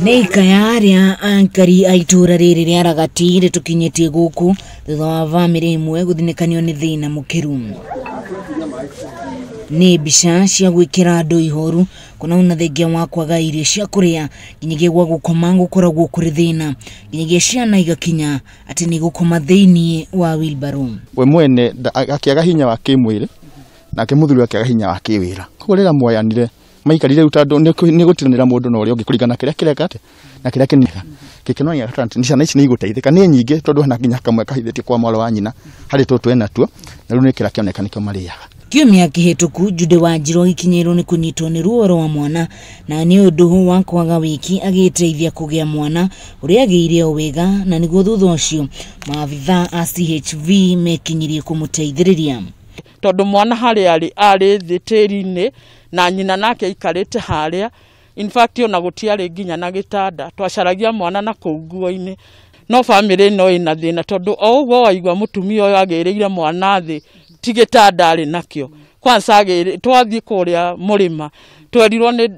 Neika yaria ankari aitura riri ria Ragati ritukinyitie guku thutha wa bamiri imwe guthinekanio ni thina mukiru. Ni mbica cia gwikira andu ihoru kuna una thengia wa kwaga irio cia kuria nginyagia gwa gukoma gukoragwo kuri thina nginyagia ciana igakinya ati ni gukoma thiini wa wheelbarrow. We mwene akiaga hinya wa kimwiri na kimuthuri akiaga hinya wa kiwira kurira moyanire maikarire utandu ni gutiranira mundu no uri ngikuringana kiria kirekate na kiria kinega kikino ya Atlantic ni ciana ici ni guteithika ni nyinge tondu hana nginya kamwe kahithiti kwa mwalo wa nyina hari tutwena tuo na riu ni kiria kioneka nikio mariaga. Kiumia kihituku Jude Wanjiru ikinyirwo ni kunyitwo ni ruoro wa mwana na ni undu wa kwaga wiki agiteithia kugia mwana uria agiire wega na niguo thutha ucio maabitha a CHV mekinyirie kumuteithiriria tondu mwana hari ari thitiri-ini na nyina nake ikarite haria. In fact ona gutiari nginya na gitanda twacaragia mwana na kunguo-ini no family no ina thina tondu o ugo waigwa mutumia uyu agiriire mwana thi ti gitanda ari nakio kwanza agiri twathie kuria murima twerirwo ni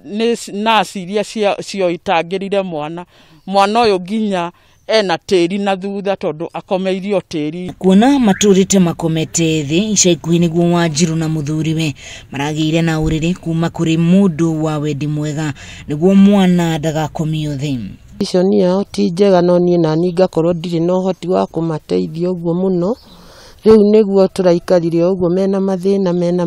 nasi iria cio itangirire mwana uyu nginya ena tiri na thutha tondu akomeirio tiri kuona maturite makomete thi ica ikuhi niguo Wanjiru na muthuriwe maragire na uriri kuma kuri mundu wa wendi mwega niguo mwana ndagakomio thi. Iconi yao ti njega no nie na ngakorwo ndiri no hoti wa kumateithia uguo muno riu niguo turaikarire uguo mena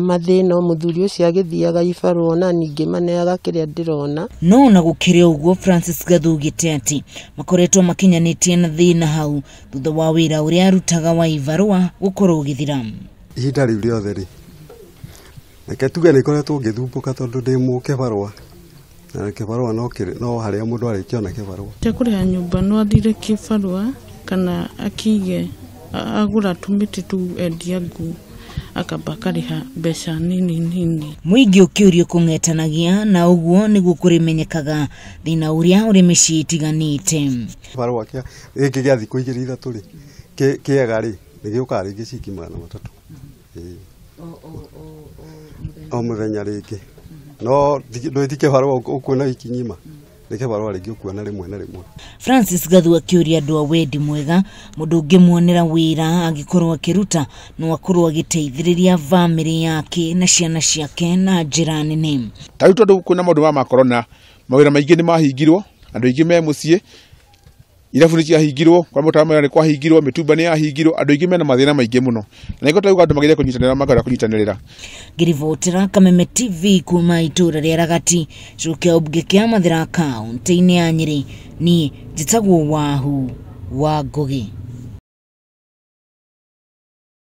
mathina muthuri ucio agithiaga ibarwo na ningi maneaga kiria ndirona no na gukire uguo Francis Gathugite ati makoretwo makinyanitie na thina hau thutha wa wira uria arutaga wa ibarwa gukorwo githira ihinda riu riothe ri reke tuge ni koretwo ngithumbuka tondu ndi mukibarwa na kibarwa no haria mundu arikiona kibarwa tekuriha nyumba no athire kibarwa kana akige agura tumiti tu endia ngu akabakariha mbeca nini. Muingi ukiurio kungetanagia na uguo niguo kurimenyekaga thina uria uri micii itiganite. Barwa kia giki gia thiku igiri ithatu ri kiega ri nigiuka ringi ciki 300 o muthenya ringi no ndithike barwa ukuona wiki ngima reke barwa ringi ukuona rimwe na rimwe. Francis Gathu akiuria andu a wendi mwega mundu ungimuonera wira agikorwo akiruta no akorwo agiteithiriria family yake na ciana ciake na njira nene. Tariu tondu kuna maundu ma corona mawira maingi ni mahingirwo andu aingi me mucie irabu ni ciahingirwo kwa mutamira ni kwahingirwo mitumba ni yahingirwo andu aingi mena mathina maingi muno na niko tauga andu magire kunyitanira magara kunyitanirira. Ngirivotera Kameme TV kuma itura ria Ragati cukia ubge kia Mathira kaunti-ini ya Nyeri ni njitagwo Wahu wa Ngugi.